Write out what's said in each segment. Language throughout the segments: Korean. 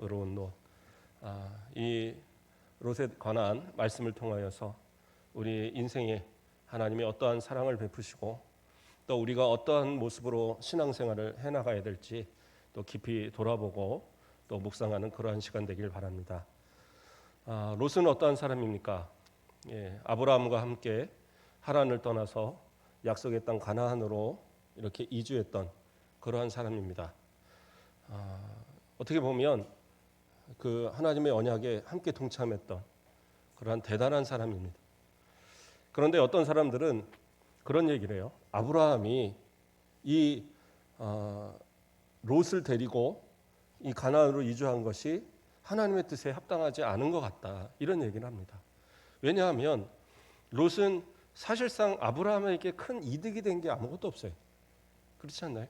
의로운 롯. 이 롯에 관한 말씀을 통하여서 우리 인생에 하나님이 어떠한 사랑을 베푸시고 또 우리가 어떠한 모습으로 신앙생활을 해나가야 될지 또 깊이 돌아보고 또 묵상하는 그러한 시간 되길 바랍니다. 롯은 어떠한 사람입니까? 아브라함과 함께 하란을 떠나서 약속의 땅 가나안으로 이렇게 이주했던 그러한 사람입니다. 어떻게 보면 그 하나님의 언약에 함께 동참했던 그러한 대단한 사람입니다. 그런데 어떤 사람들은 그런 얘기를 해요. 아브라함이 이 롯을 데리고 이 가나안으로 이주한 것이 하나님의 뜻에 합당하지 않은 것 같다, 이런 얘기를 합니다. 왜냐하면 롯은 사실상 아브라함에게 큰 이득이 된 게 아무것도 없어요. 그렇지 않나요?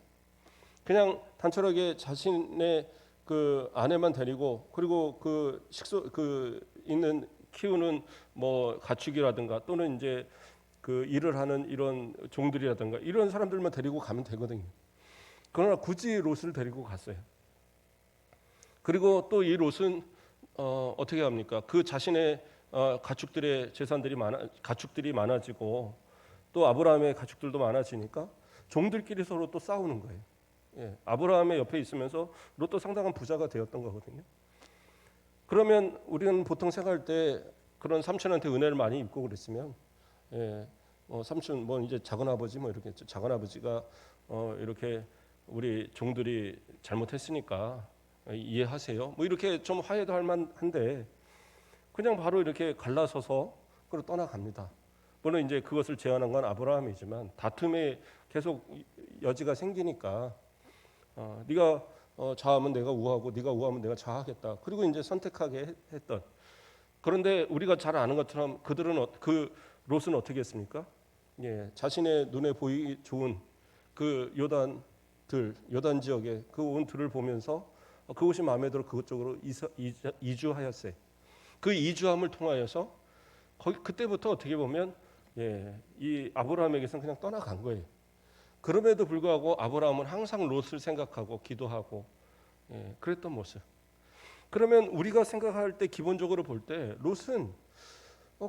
그냥 단촐하게 자신의 그 아내만 데리고 그리고 그 있는 키우는 뭐 가축이라든가 또는 이제 그 일을 하는 이런 종들이라든가 이런 사람들만 데리고 가면 되거든요. 그러나 굳이 롯을 데리고 갔어요. 그리고 또 이 롯은 어떻게 합니까? 그 자신의 가축들의 재산들이 가축들이 많아지고 또 아브라함의 가축들도 많아지니까 종들끼리 서로 또 싸우는 거예요. 아브라함의 옆에 있으면서 롯도 상당한 부자가 되었던 거거든요. 그러면 우리는 보통 생각할 때 그런 삼촌한테 은혜를 많이 입고 그랬으면, 삼촌 뭐 이제 작은 아버지 뭐 이렇게 작은 아버지가 이렇게 우리 종들이 잘못했으니까 이해하세요. 뭐 이렇게 좀 화해도 할 만한데 그냥 바로 이렇게 갈라서서 그로 떠나갑니다. 물론 이제 그것을 제안한 건 아브라함이지만 다툼에 계속 여지가 생기니까 네가 좌하면 내가 우하고 네가 우하면 내가 좌하겠다. 그리고 이제 선택하게 했던. 그런데 우리가 잘 아는 것처럼 그들은 그 롯은 어떻게 했습니까? 자신의 눈에 보이기 좋은 그 요단 지역의 그 온 들을 보면서 그곳이 마음에 들어 그곳 쪽으로 이주하였어요. 그 이주함을 통하여서 그때부터 어떻게 보면 이 아브라함에게서는 그냥 떠나간 거예요. 그럼에도 불구하고 아브라함은 항상 롯을 생각하고 기도하고 그랬던 모습. 그러면 우리가 생각할 때 기본적으로 볼 때 롯은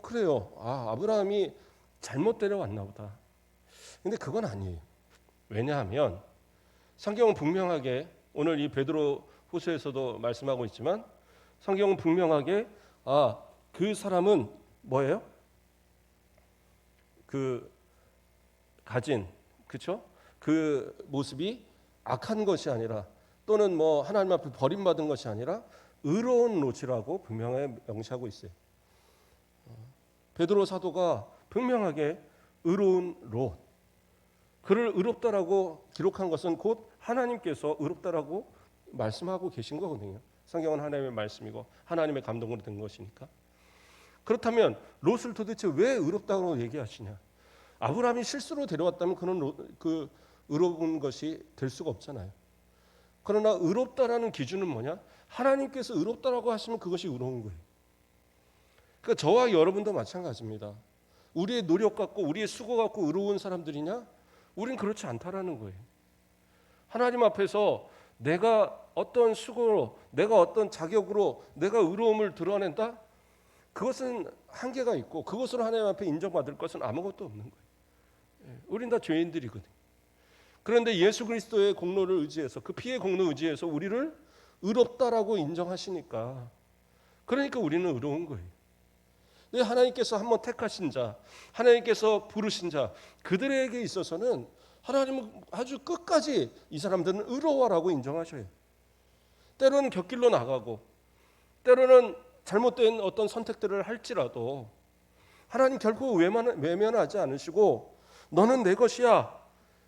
그래요. 아브라함이 잘못 데려왔나 보다. 근데 그건 아니에요. 왜냐하면 성경은 분명하게 오늘 이 베드로 후서에서도 말씀하고 있지만 성경은 분명하게 그 사람은 뭐예요? 그 가진 그렇죠? 그 모습이 악한 것이 아니라 또는 뭐 하나님 앞에 버림받은 것이 아니라 의로운 롯이라고 분명하게 명시하고 있어요. 베드로 사도가 분명하게 의로운 롯, 그를 의롭다라고 기록한 것은 곧 하나님께서 의롭다라고 말씀하고 계신 거거든요. 성경은 하나님의 말씀이고 하나님의 감동으로 된 것이니까. 그렇다면 롯을 도대체 왜 의롭다고 얘기하시냐? 아브라함이 실수로 데려왔다면 그는 그 의로운 것이 될 수가 없잖아요. 그러나 의롭다라는 기준은 뭐냐? 하나님께서 의롭다라고 하시면 그것이 의로운 거예요. 그러니까 저와 여러분도 마찬가지입니다. 우리의 노력 갖고 우리의 수고 갖고 의로운 사람들이냐? 우린 그렇지 않다라는 거예요. 하나님 앞에서 내가 어떤 수고로, 내가 어떤 자격으로 내가 의로움을 드러낸다? 그것은 한계가 있고 그것으로 하나님 앞에 인정받을 것은 아무것도 없는 거예요. 우린 다 죄인들이거든요. 그런데 예수 그리스도의 공로를 의지해서 그 피의 공로 의지해서 우리를 의롭다라고 인정하시니까 그러니까 우리는 의로운 거예요. 근데 하나님께서 한번 택하신 자, 하나님께서 부르신 자, 그들에게 있어서는 하나님은 아주 끝까지 이 사람들은 의로워라고 인정하셔요. 때로는 곁길로 나가고 때로는 잘못된 어떤 선택들을 할지라도 하나님 결코 외면하지 않으시고 너는 내 것이야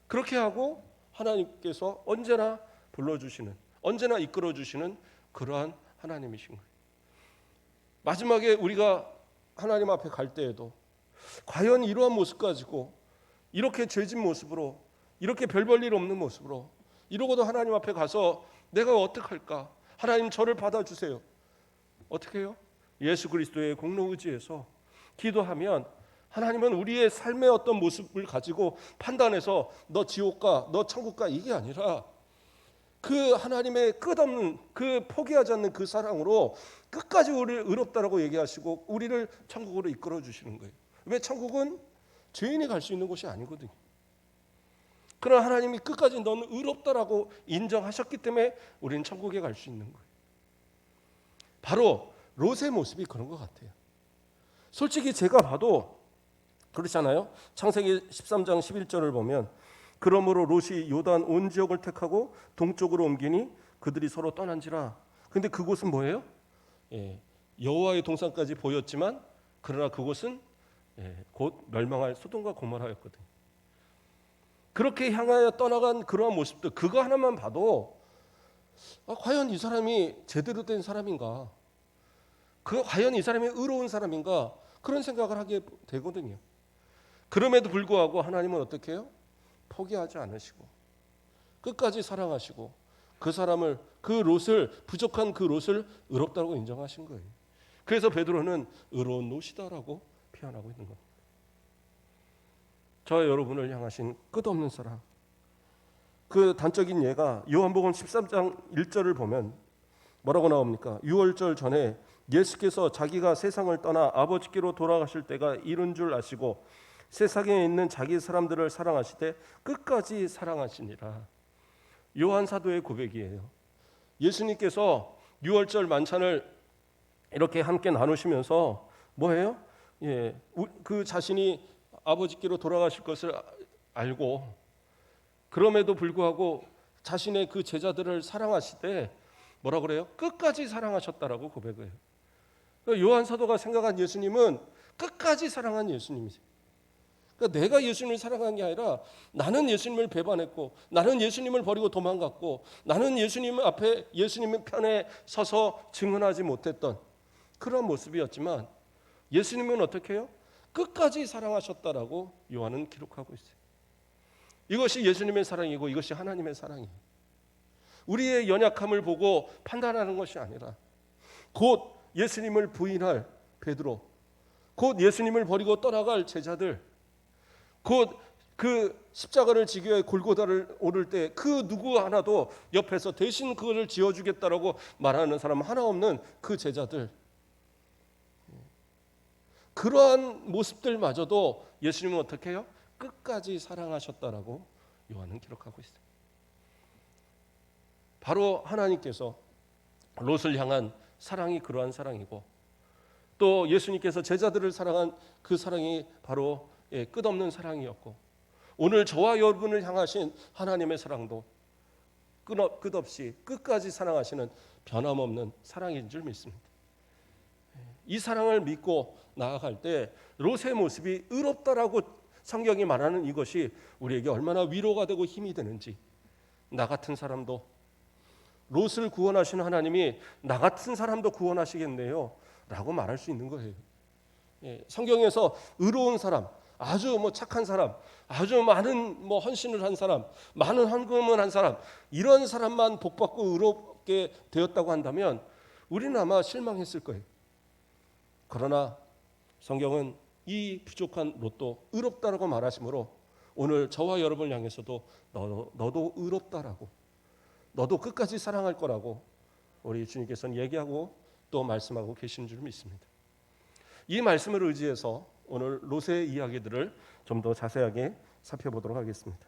그렇게 하고 하나님께서 언제나 불러주시는, 언제나 이끌어주시는 그러한 하나님이신 거예요. 마지막에 우리가 하나님 앞에 갈 때에도 과연 이러한 모습 가지고 이렇게 죄진 모습으로 이렇게 별 볼 일 없는 모습으로 이러고도 하나님 앞에 가서 내가 어떡할까? 하나님 저를 받아주세요. 어떻게 해요? 예수 그리스도의 공로 의지에서 기도하면 하나님은 우리의 삶의 어떤 모습을 가지고 판단해서 너 지옥 가, 너 천국 가 이게 아니라 그 하나님의 끝없는 그 포기하지 않는 그 사랑으로 끝까지 우리를 의롭다라고 얘기하시고 우리를 천국으로 이끌어 주시는 거예요. 왜? 천국은 죄인이 갈 수 있는 곳이 아니거든요. 그러나 하나님이 끝까지 너는 의롭다라고 인정하셨기 때문에 우리는 천국에 갈 수 있는 거예요. 바로 롯의 모습이 그런 것 같아요. 솔직히 제가 봐도 그렇잖아요. 창세기 13장 11절을 보면 그러므로 롯이 요단 온 지역을 택하고 동쪽으로 옮기니 그들이 서로 떠난지라. 근데 그곳은 뭐예요? 여호와의 동산까지 보였지만 그러나 그곳은 곧 멸망할 소돔과 고모라였거든요. 그렇게 향하여 떠나간 그러한 모습들, 그거 하나만 봐도 과연 이 사람이 제대로 된 사람인가? 과연 이 사람이 의로운 사람인가? 그런 생각을 하게 되거든요. 그럼에도 불구하고 하나님은 어떻게 해요? 포기하지 않으시고 끝까지 사랑하시고 그 사람을, 그 롯을, 부족한 그 롯을 의롭다고 인정하신 거예요. 그래서 베드로는 의로운 롯이다라고 표현하고 있는 겁니다. 저와 여러분을 향하신 끝없는 사랑. 그 단적인 예가 요한복음 13장 1절을 보면 뭐라고 나옵니까? 유월절 전에 예수께서 자기가 세상을 떠나 아버지께로 돌아가실 때가 이른 줄 아시고 세상에 있는 자기 사람들을 사랑하시되 끝까지 사랑하시니라. 요한 사도의 고백이에요. 예수님께서 유월절 만찬을 이렇게 함께 나누시면서 뭐예요? 그 자신이 아버지께로 돌아가실 것을 알고 그럼에도 불구하고 자신의 그 제자들을 사랑하시되 뭐라 그래요? 끝까지 사랑하셨다라고 고백해요. 요한 사도가 생각한 예수님은 끝까지 사랑한 예수님이세요. 그러니까 내가 예수님을 사랑한 게 아니라 나는 예수님을 배반했고 나는 예수님을 버리고 도망갔고 나는 예수님 앞에 예수님의 편에 서서 증언하지 못했던 그런 모습이었지만 예수님은 어떻게 해요? 끝까지 사랑하셨다라고 요한은 기록하고 있어요. 이것이 예수님의 사랑이고 이것이 하나님의 사랑이에요. 우리의 연약함을 보고 판단하는 것이 아니라 곧 예수님을 부인할 베드로, 곧 예수님을 버리고 떠나갈 제자들, 곧 그 십자가를 지기 위해 골고다를 오를 때 그 누구 하나도 옆에서 대신 그것을 지어주겠다라고 말하는 사람 하나 없는 그 제자들, 그러한 모습들마저도 예수님은 어떻게 해요? 끝까지 사랑하셨다라고 요한은 기록하고 있어요. 바로 하나님께서 롯을 향한 사랑이 그러한 사랑이고 또 예수님께서 제자들을 사랑한 그 사랑이 바로 끝없는 사랑이었고 오늘 저와 여러분을 향하신 하나님의 사랑도 끝없이 끝까지 사랑하시는 변함없는 사랑인 줄 믿습니다. 이 사랑을 믿고 나아갈 때 롯의 모습이 의롭다라고 성경이 말하는 이것이 우리에게 얼마나 위로가 되고 힘이 되는지, 나 같은 사람도 롯을 구원하신 하나님이 나 같은 사람도 구원하시겠네요 라고 말할 수 있는 거예요. 성경에서 의로운 사람, 아주 착한 사람, 아주 많은 헌신을 한 사람, 많은 헌금을 한 사람, 이런 사람만 복받고 의롭게 되었다고 한다면 우리는 아마 실망했을 거예요. 그러나 성경은 이 부족한 롯도 의롭다라고 말하시므로 오늘 저와 여러분을 향해서도 너도 의롭다라고, 너도 끝까지 사랑할 거라고 우리 주님께서는 얘기하고 또 말씀하고 계신 줄 믿습니다. 이 말씀을 의지해서 오늘 롯의 이야기들을 좀 더 자세하게 살펴보도록 하겠습니다.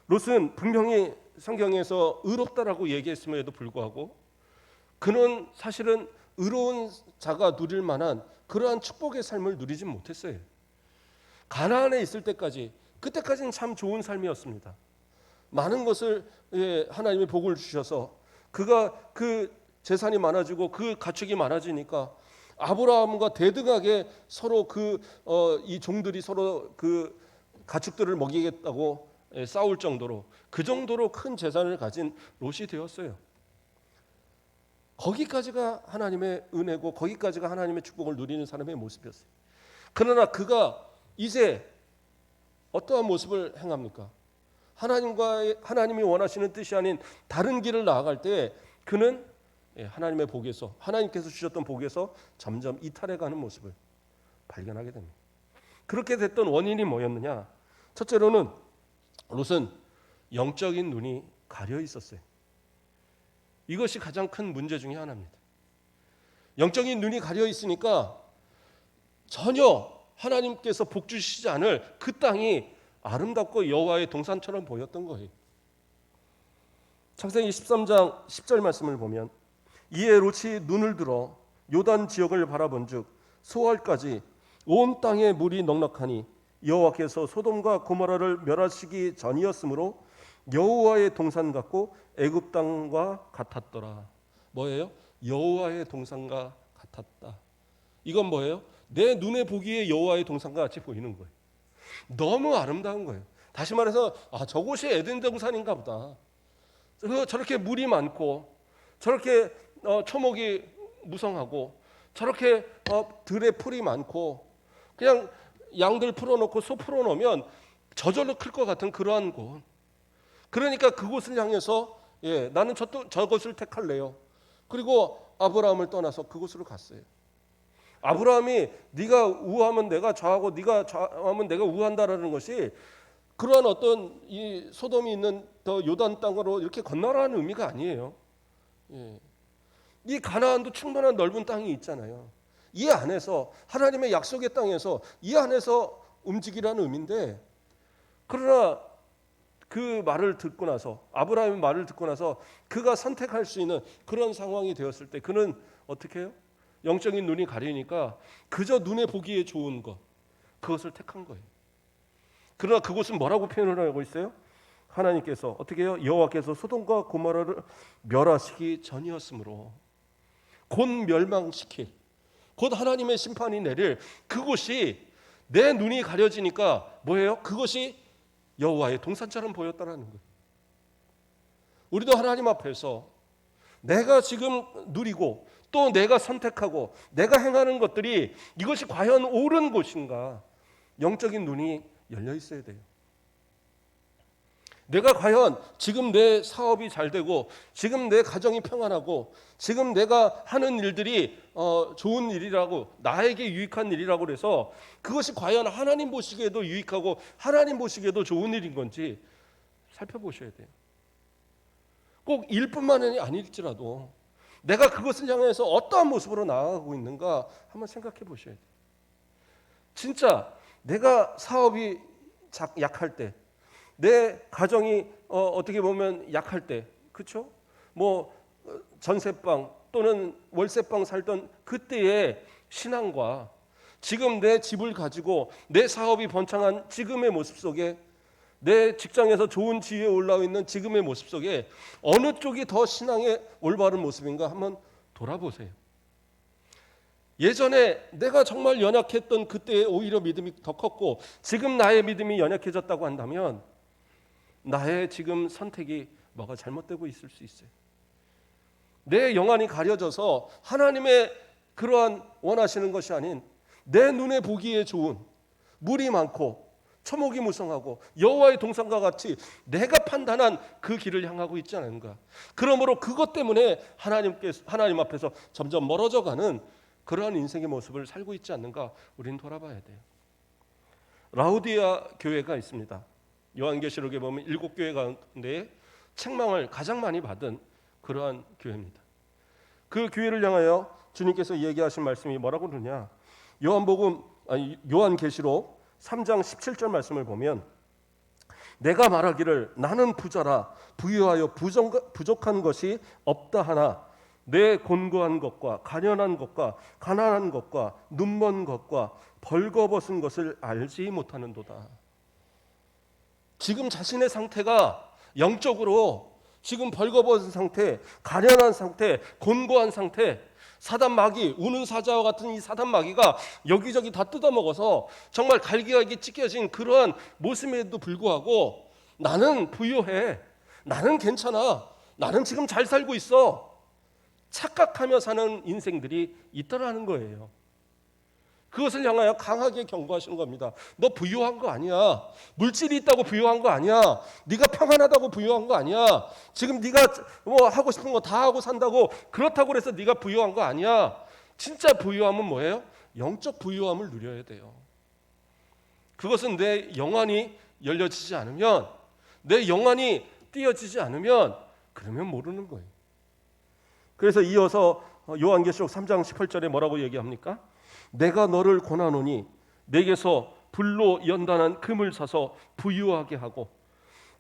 롯은 분명히 성경에서 의롭다라고 얘기했음에도 불구하고 그는 사실은 의로운 자가 누릴 만한 그러한 축복의 삶을 누리지 못했어요. 가나안에 있을 때까지, 그때까지는 참 좋은 삶이었습니다. 많은 것을 하나님의 복을 주셔서 그가 그 재산이 많아지고 그 가축이 많아지니까 아브라함과 대등하게 서로 이 종들이 서로 그 가축들을 먹이겠다고 싸울 정도로 그 정도로 큰 재산을 가진 롯이 되었어요. 거기까지가 하나님의 은혜고 거기까지가 하나님의 축복을 누리는 사람의 모습이었어요. 그러나 그가 이제 어떠한 모습을 행합니까? 하나님이 원하시는 뜻이 아닌 다른 길을 나아갈 때 그는 하나님의 복에서, 하나님께서 주셨던 복에서 점점 이탈해가는 모습을 발견하게 됩니다. 그렇게 됐던 원인이 뭐였느냐? 첫째로는 롯은 영적인 눈이 가려 있었어요. 이것이 가장 큰 문제 중에 하나입니다. 영적인 눈이 가려 있으니까 전혀 하나님께서 복 주시지 않을 그 땅이 아름답고 여호와의 동산처럼 보였던 거예요. 창세기 13장 10절 말씀을 보면 이에 롯이 눈을 들어 요단 지역을 바라본즉 소알까지 온 땅에 물이 넉넉하니 여호와께서 소돔과 고모라를 멸하시기 전이었으므로 여호와의 동산 같고 애굽 땅과 같았더라. 뭐예요? 여호와의 동산과 같았다. 이건 뭐예요? 내 눈에 보기에 여호와의 동산과 같이 보이는 거예요. 너무 아름다운 거예요. 다시 말해서 저곳이 에덴 동산인가 보다. 저렇게 물이 많고 저렇게 초목이 무성하고 저렇게 들에 풀이 많고 그냥 양들 풀어놓고 소 풀어놓으면 저절로 클 것 같은 그러한 곳. 그러니까 그곳을 향해서 나는 저것을 택할래요. 그리고 아브라함을 떠나서 그곳으로 갔어요. 아브라함이 네가 우하면 내가 좌하고 네가 좌하면 내가 우한다라는 것이 그러한 어떤 이 소돔이 있는 더 요단 땅으로 이렇게 건너라는 의미가 아니에요. 이 가나안도 충분한 넓은 땅이 있잖아요. 이 안에서 하나님의 약속의 땅에서 이 안에서 움직이라는 의미인데, 그러나 그 말을 듣고 나서 아브라함의 말을 듣고 나서 그가 선택할 수 있는 그런 상황이 되었을 때 그는 어떻게 해요? 영적인 눈이 가리니까 그저 눈에 보기에 좋은 것, 그것을 택한 거예요. 그러나 그곳은 뭐라고 표현을 하고 있어요? 하나님께서 어떻게 해요? 여호와께서 소돔과 고모라를 멸하시기 전이었으므로, 곧 멸망시킬, 곧 하나님의 심판이 내릴 그곳이 내 눈이 가려지니까 뭐예요? 그것이 여호와의 동산처럼 보였다라는 거예요. 우리도 하나님 앞에서 내가 지금 누리고 또 내가 선택하고 내가 행하는 것들이 이것이 과연 옳은 곳인가, 영적인 눈이 열려 있어야 돼요. 내가 과연 지금 내 사업이 잘 되고 지금 내 가정이 평안하고 지금 내가 하는 일들이 좋은 일이라고, 나에게 유익한 일이라고 해서 그것이 과연 하나님 보시기에도 유익하고 하나님 보시기에도 좋은 일인 건지 살펴보셔야 돼요. 꼭 일뿐만이 아닐지라도 내가 그것을 향해서 어떠한 모습으로 나아가고 있는가 한번 생각해 보셔야 돼요. 진짜 내가 사업이 약할 때, 내 가정이 어떻게 보면 약할 때, 그렇죠? 뭐 전세방 또는 월세방 살던 그때의 신앙과 지금 내 집을 가지고 내 사업이 번창한 지금의 모습 속에, 내 직장에서 좋은 지위에 올라와 있는 지금의 모습 속에 어느 쪽이 더 신앙의 올바른 모습인가 한번 돌아보세요. 예전에 내가 정말 연약했던 그때의 오히려 믿음이 더 컸고 지금 나의 믿음이 연약해졌다고 한다면 나의 지금 선택이 뭐가 잘못되고 있을 수 있어요. 내 영안이 가려져서 하나님의 그러한 원하시는 것이 아닌 내 눈에 보기에 좋은 물이 많고 초목이 무성하고 여호와의 동산과 같이 내가 판단한 그 길을 향하고 있지 않은가. 그러므로 그것 때문에 하나님 앞에서 점점 멀어져가는 그러한 인생의 모습을 살고 있지 않는가, 우리는 돌아봐야 돼요. 라우디아 교회가 있습니다. 요한계시록에 보면 7교회 가운데 책망을 가장 많이 받은 그러한 교회입니다. 그 교회를 향하여 주님께서 얘기하신 말씀이 뭐라고 그러냐? 요한계시록 3장 17절 말씀을 보면 내가 말하기를 나는 부자라 부유하여 부족한 것이 없다 하나 내 곤고한 것과 가련한 것과 가난한 것과 눈먼 것과 벌거벗은 것을 알지 못하는도다. 지금 자신의 상태가 영적으로 지금 벌거벗은 상태, 가련한 상태, 곤고한 상태, 사단 마귀, 우는 사자와 같은 이 사단 마귀가 여기저기 다 뜯어먹어서 정말 갈기갈기 찢겨진 그러한 모습에도 불구하고 나는 부유해, 나는 괜찮아, 나는 지금 잘 살고 있어, 착각하며 사는 인생들이 있더라는 거예요. 그것을 향하여 강하게 경고하시는 겁니다. 너 부유한 거 아니야. 물질이 있다고 부유한 거 아니야. 네가 평안하다고 부유한 거 아니야. 지금 네가 뭐 하고 싶은 거 다 하고 산다고 그렇다고 해서 네가 부유한 거 아니야. 진짜 부유함은 뭐예요? 영적 부유함을 누려야 돼요. 그것은 내 영안이 열려지지 않으면, 내 영안이 띄어지지 않으면 그러면 모르는 거예요. 그래서 이어서 요한계시록 3장 18절에 뭐라고 얘기합니까? 내가 너를 권하노니 내게서 불로 연단한 금을 사서 부유하게 하고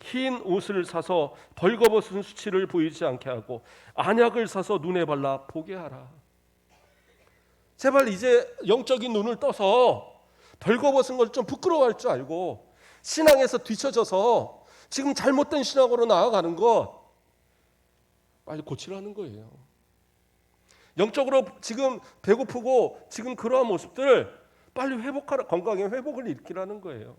흰 옷을 사서 벌거벗은 수치를 보이지 않게 하고 안약을 사서 눈에 발라 보게 하라. 제발 이제 영적인 눈을 떠서 벌거벗은 걸 좀 부끄러워할 줄 알고 신앙에서 뒤처져서 지금 잘못된 신앙으로 나아가는 것 빨리 고치라는 거예요. 영적으로 지금 배고프고 지금 그러한 모습들 빨리 회복하라, 건강의 회복을 일으키라는 거예요.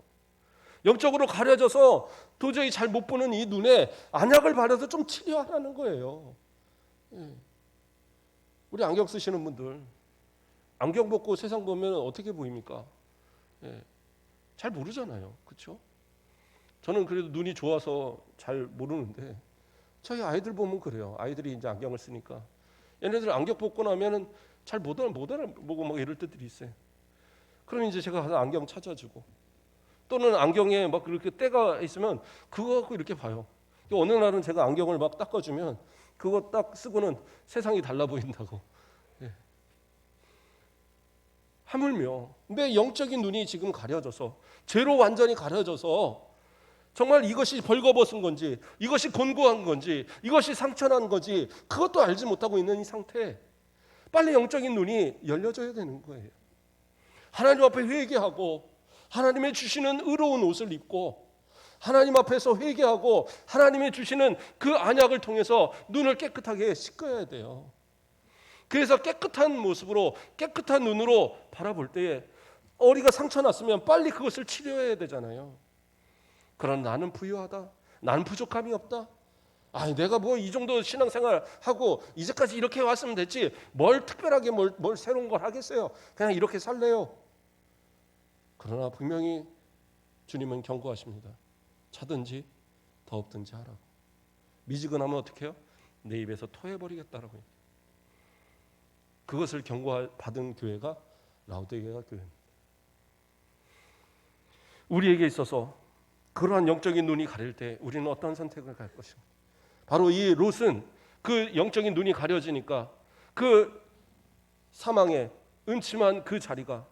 영적으로 가려져서 도저히 잘 못 보는 이 눈에 안약을 바르서 좀 치료하라는 거예요. 우리 안경 쓰시는 분들 안경 벗고 세상 보면 어떻게 보입니까? 잘 모르잖아요. 그렇죠? 저는 그래도 눈이 좋아서 잘 모르는데 저희 아이들 보면 그래요. 아이들이 이제 안경을 쓰니까 얘네들 안경 벗고 나면은 잘 못 알아보고 막 이럴 때들이 있어요. 그럼 이제 제가 가서 안경 찾아주고 또는 안경에 막 그렇게 때가 있으면 그거 갖고 이렇게 봐요. 어느 날은 제가 안경을 막 닦아주면 그거 딱 쓰고는 세상이 달라 보인다고. 하물며 내 영적인 눈이 지금 가려져서 죄로 완전히 가려져서 정말 이것이 벌거벗은 건지 이것이 곤고한 건지 이것이 상처난 건지 그것도 알지 못하고 있는 이 상태 빨리 영적인 눈이 열려져야 되는 거예요. 하나님 앞에 회개하고 하나님의 주시는 의로운 옷을 입고 하나님 앞에서 회개하고 하나님의 주시는 그 안약을 통해서 눈을 깨끗하게 씻어야 돼요. 그래서 깨끗한 모습으로 깨끗한 눈으로 바라볼 때에 어리가 상처났으면 빨리 그것을 치료해야 되잖아요. 그러나 나는 부유하다. 나는 부족함이 없다. 내가 뭐 이 정도 신앙생활 하고 이제까지 이렇게 왔으면 됐지. 뭘 특별하게 뭘 새로운 걸 하겠어요. 그냥 이렇게 살래요. 그러나 분명히 주님은 경고하십니다. 차든지 더없든지 하라고. 미지근하면 어떻게 해요? 내 입에서 토해버리겠다라고 해요. 그것을 경고받은 교회가 라오디게아 교회입니다. 우리에게 있어서 그러한 영적인 눈이 가릴 때 우리는 어떤 선택을 할 것인가? 바로 이 롯은 그 영적인 눈이 가려지니까 그 사망의 음침한 그 자리가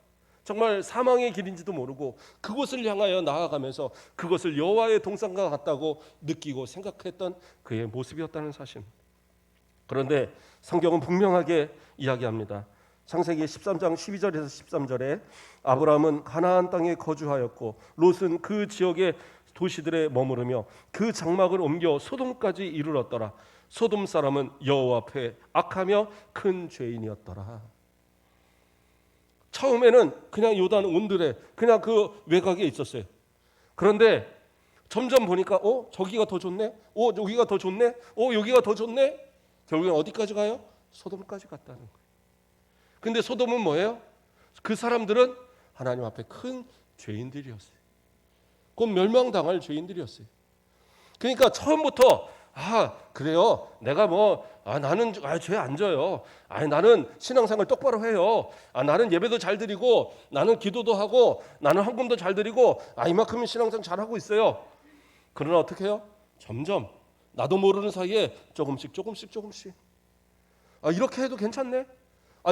정말 사망의 길인지도 모르고 그곳을 향하여 나아가면서 그것을 여호와의 동산과 같다고 느끼고 생각했던 그의 모습이었다는 사실. 그런데 성경은 분명하게 이야기합니다. 창세기 13장 12절에서 13절에 아브라함은 가나안 땅에 거주하였고 롯은 그 지역의 도시들에 머무르며 그 장막을 옮겨 소돔까지 이르렀더라. 소돔 사람은 여호와 앞에 악하며 큰 죄인이었더라. 처음에는 그냥 요단 온들에 그냥 그 외곽에 있었어요. 그런데 점점 보니까 저기가 더 좋네. 여기가 더 좋네. 여기가 더 좋네. 결국엔 어디까지 가요? 소돔까지 갔다는 거예요. 근데 소돔은 뭐예요? 그 사람들은 하나님 앞에 큰 죄인들이었어요. 곧 멸망당할 죄인들이었어요. 그러니까 처음부터 그래요. 내가 나는 죄 안 져요. 나는 신앙생활 똑바로 해요. 나는 예배도 잘 드리고 나는 기도도 하고 나는 헌금도 잘 드리고 이만큼은 신앙생활 잘하고 있어요. 그러나 어떻게 해요? 점점 나도 모르는 사이에 조금씩 이렇게 해도 괜찮네.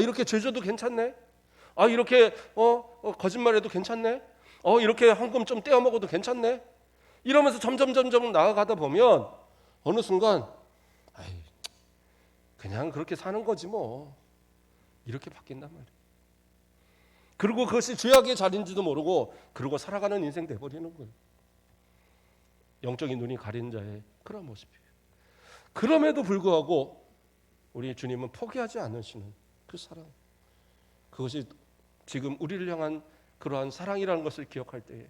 이렇게 죄져도 괜찮네. 이렇게 거짓말해도 괜찮네. 이렇게 헌금 좀 떼어 먹어도 괜찮네. 이러면서 점점 나아가다 보면 어느 순간 그냥 그렇게 사는 거지 뭐 이렇게 바뀐단 말이에요. 그리고 그것이 죄악의 자리인지도 모르고 그러고 살아가는 인생 돼버리는 거예요. 영적인 눈이 가린 자의 그런 모습이에요. 그럼에도 불구하고 우리 주님은 포기하지 않으시는 그 사랑, 그것이 지금 우리를 향한 그러한 사랑이라는 것을 기억할 때에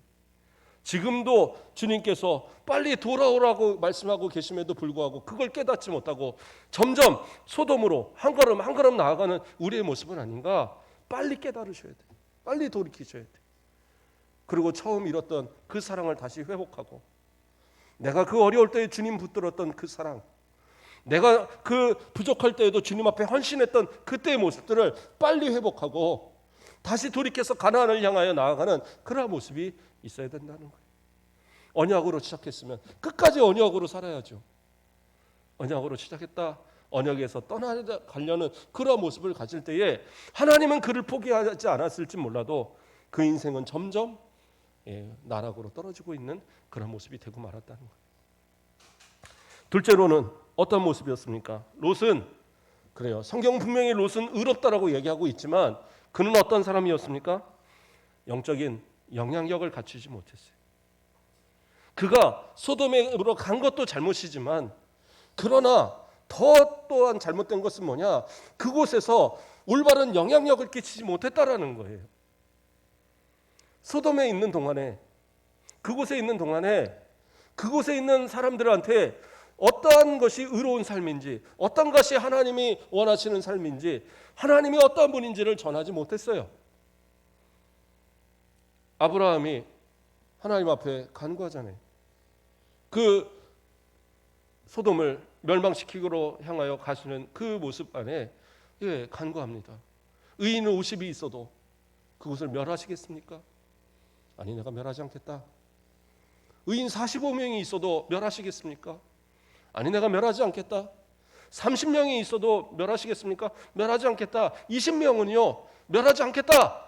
지금도 주님께서 빨리 돌아오라고 말씀하고 계심에도 불구하고 그걸 깨닫지 못하고 점점 소돔으로 한 걸음 나아가는 우리의 모습은 아닌가. 빨리 깨달으셔야 돼요. 빨리 돌이키셔야 돼요. 그리고 처음 잃었던 그 사랑을 다시 회복하고 내가 그 어려울 때에 주님 붙들었던 그 사랑, 내가 그 부족할 때에도 주님 앞에 헌신했던 그때의 모습들을 빨리 회복하고 다시 돌이켜서 가나안을 향하여 나아가는 그러한 모습이 있어야 된다는 거예요. 언약으로 시작했으면 끝까지 언약으로 살아야죠. 언약으로 시작했다. 언약에서 떠나가려는 그런 모습을 가질 때에 하나님은 그를 포기하지 않았을지 몰라도 그 인생은 점점 나락으로 떨어지고 있는 그런 모습이 되고 말았다는 거예요. 둘째로는 어떤 모습이었습니까? 롯은 그래요. 성경 분명히 롯은 의롭다라고 얘기하고 있지만 그는 어떤 사람이었습니까? 영적인 영향력을 갖추지 못했어요. 그가 소돔으로 간 것도 잘못이지만 그러나 또한 잘못된 것은 뭐냐? 그곳에서 올바른 영향력을 끼치지 못했다라는 거예요. 소돔에 있는 동안에 그곳에 있는 동안에 그곳에 있는 사람들한테 어떠한 것이 의로운 삶인지 어떤 것이 하나님이 원하시는 삶인지 하나님이 어떠한 분인지를 전하지 못했어요. 아브라함이 하나님 앞에 간구하잖아요. 그 소돔을 멸망시키기로 향하여 가시는 그 모습 안에 간구합니다. 의인은 50이 있어도 그곳을 멸하시겠습니까? 아니, 내가 멸하지 않겠다. 의인 45명이 있어도 멸하시겠습니까? 아니, 내가 멸하지 않겠다. 30명이 있어도 멸하시겠습니까? 멸하지 않겠다. 20명은요 멸하지 않겠다.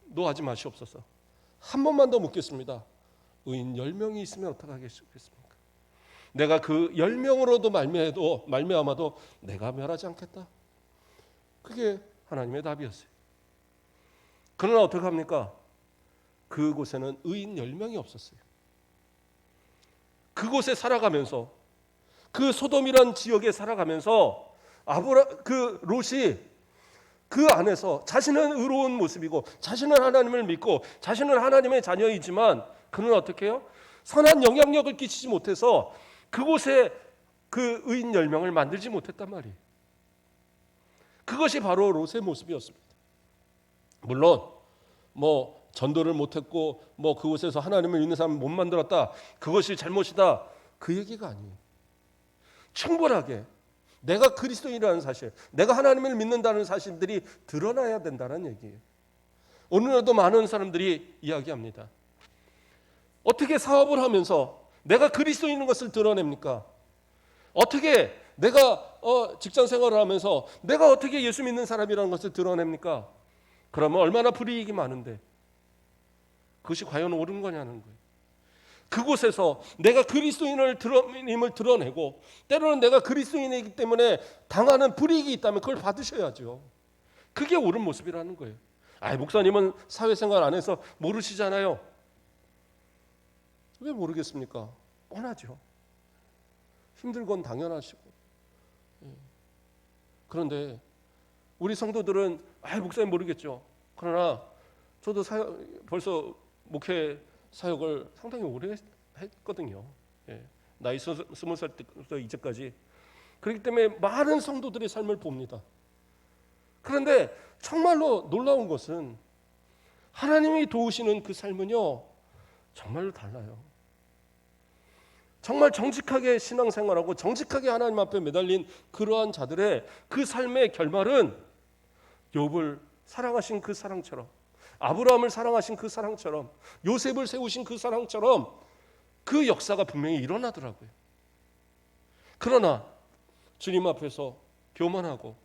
노하지 마시옵소서. 한 번만 더 묻겠습니다. 의인 10명이 있으면 어떡하겠습니까? 내가 그 10명으로도 말미암아도 내가 멸하지 않겠다. 그게 하나님의 답이었어요. 그러나 어떡합니까? 그곳에는 의인 10명이 없었어요. 그곳에 살아가면서 그 소돔이란 지역에 살아가면서 그 롯이 그 안에서 자신은 의로운 모습이고 자신은 하나님을 믿고 자신은 하나님의 자녀이지만 그는 어떻게 해요? 선한 영향력을 끼치지 못해서 그곳에 그 의인 10명을 만들지 못했단 말이에요. 그것이 바로 롯의 모습이었습니다. 물론 전도를 못했고 그곳에서 하나님을 믿는 사람을 못 만들었다, 그것이 잘못이다, 그 얘기가 아니에요. 충분하게 내가 그리스도인이라는 사실, 내가 하나님을 믿는다는 사실들이 드러나야 된다는 얘기예요. 오늘날도 많은 사람들이 이야기합니다. 어떻게 사업을 하면서 내가 그리스도인인 것을 드러냅니까? 어떻게 내가 직장 생활을 하면서 내가 어떻게 예수 믿는 사람이라는 것을 드러냅니까? 그러면 얼마나 불이익이 많은데 그것이 과연 옳은 거냐는 거예요. 그곳에서 내가 그리스도인을 드러내고 때로는 내가 그리스도인이기 때문에 당하는 불이익이 있다면 그걸 받으셔야죠. 그게 옳은 모습이라는 거예요. 목사님은 사회생활 안 해서 모르시잖아요. 왜 모르겠습니까? 뻔하죠. 힘들 건 당연하시고. 그런데 우리 성도들은 목사님 모르겠죠. 그러나 저도 벌써 목회 사역을 상당히 오래 했거든요. 나이 20살 때부터 이제까지. 그렇기 때문에 많은 성도들의 삶을 봅니다. 그런데 정말로 놀라운 것은 하나님이 도우시는 그 삶은요 정말로 달라요. 정말 정직하게 신앙생활하고 정직하게 하나님 앞에 매달린 그러한 자들의 그 삶의 결말은 욥을 사랑하신 그 사랑처럼, 아브라함을 사랑하신 그 사랑처럼, 요셉을 세우신 그 사랑처럼 그 역사가 분명히 일어나더라고요. 그러나 주님 앞에서 교만하고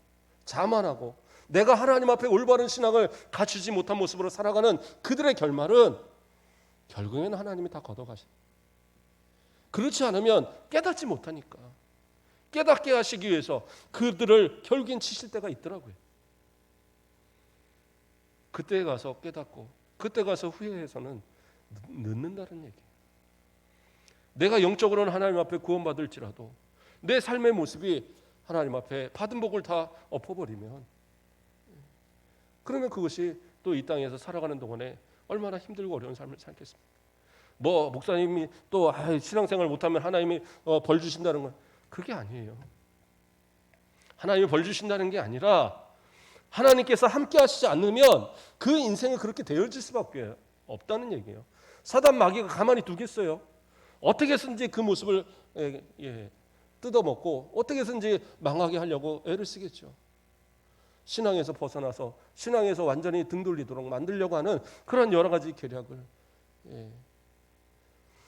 자만하고 내가 하나님 앞에 올바른 신앙을 갖추지 못한 모습으로 살아가는 그들의 결말은 결국에는 하나님이 다 걷어가십니다. 그렇지 않으면 깨닫지 못하니까 깨닫게 하시기 위해서 그들을 결국엔 치실 때가 있더라고요. 그때 가서 깨닫고 그때 가서 후회해서는 늦는다는 얘기예요. 내가 영적으로는 하나님 앞에 구원받을지라도 내 삶의 모습이 하나님 앞에 받은 복을 다 엎어버리면 그러면 그것이 또 이 땅에서 살아가는 동안에 얼마나 힘들고 어려운 삶을 살겠습니까? 목사님이 또 신앙생활 못하면 하나님이 벌 주신다는 건 그게 아니에요. 하나님이 벌 주신다는 게 아니라 하나님께서 함께 하시지 않으면 그 인생은 그렇게 되어질 수밖에 없다는 얘기예요. 사단 마귀가 가만히 두겠어요? 어떻게 해서든지 그 모습을 뜯어먹고 어떻게 해서든지 망하게 하려고 애를 쓰겠죠. 신앙에서 벗어나서 신앙에서 완전히 등 돌리도록 만들려고 하는 그런 여러 가지 계략을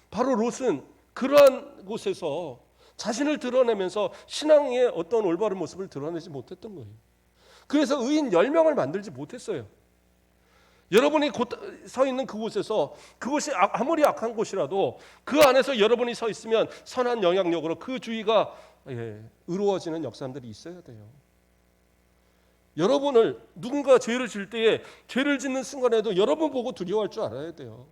바로 롯은 그러한 곳에서 자신을 드러내면서 신앙의 어떤 올바른 모습을 드러내지 못했던 거예요. 그래서 의인 10명을 만들지 못했어요. 여러분이 서 있는 그곳에서, 그곳이 아무리 악한 곳이라도 그 안에서 여러분이 서 있으면 선한 영향력으로 그 주위가 의로워지는 역사들이 있어야 돼요. 여러분을 누군가 죄를 질 때에 죄를 짓는 순간에도 여러분 보고 두려워할 줄 알아야 돼요.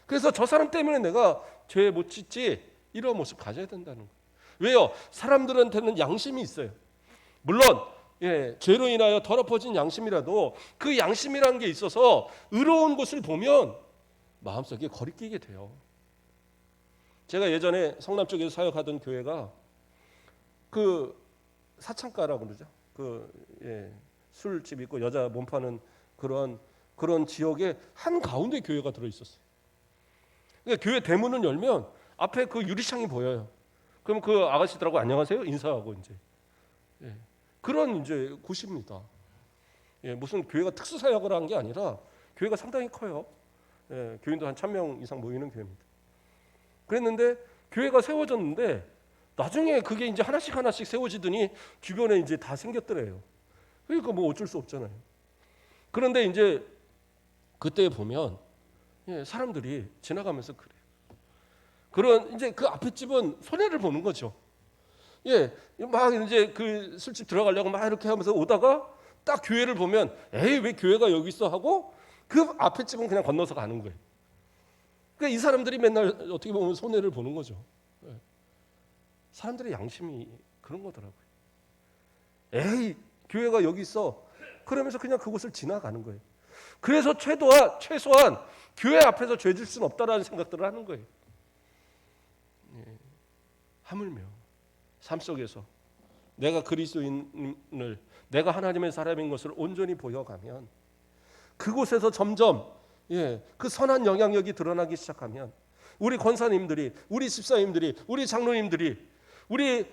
그래서 저 사람 때문에 내가 죄 못 짓지, 이런 모습 가져야 된다는 거예요. 왜요? 사람들한테는 양심이 있어요. 물론 죄로 인하여 더럽어진 양심이라도 그 양심이라는 게 있어서 의로운 곳을 보면 마음속에 거리끼게 돼요. 제가 예전에 성남 쪽에서 사역하던 교회가 그 사창가라고 그러죠. 술집 있고 여자 몸 파는 그런 지역에 한 가운데 교회가 들어 있었어요. 그러니까 교회 대문을 열면 앞에 그 유리창이 보여요. 그럼 그 아가씨들하고 안녕하세요 인사하고 이제 그런 이제 곳입니다. 무슨 교회가 특수 사역을 한 게 아니라 교회가 상당히 커요. 교인도 한 1000명 이상 모이는 교회입니다. 그랬는데 교회가 세워졌는데 나중에 그게 이제 하나씩 세워지더니 주변에 이제 다 생겼더래요. 그러니까 뭐 어쩔 수 없잖아요. 그런데 이제 그때 보면 사람들이 지나가면서 그래요. 그런 이제 그 앞에 집은 손해를 보는 거죠. 막 이제 그 술집 들어가려고 막 이렇게 하면서 오다가 딱 교회를 보면 에이 왜 교회가 여기 있어 하고 그 앞에 집은 그냥 건너서 가는 거예요. 그러니까 이 사람들이 맨날 어떻게 보면 손해를 보는 거죠. 사람들의 양심이 그런 거더라고요. 에이 교회가 여기 있어 그러면서 그냥 그곳을 지나가는 거예요. 그래서 최소한 교회 앞에서 죄 질 수는 없다라는 생각들을 하는 거예요. 하물며 삶 속에서 내가 그리스도인을, 내가 하나님의 사람인 것을 온전히 보여가면 그곳에서 점점 그 선한 영향력이 드러나기 시작하면 우리 권사님들이, 우리 집사님들이, 우리 장로님들이, 우리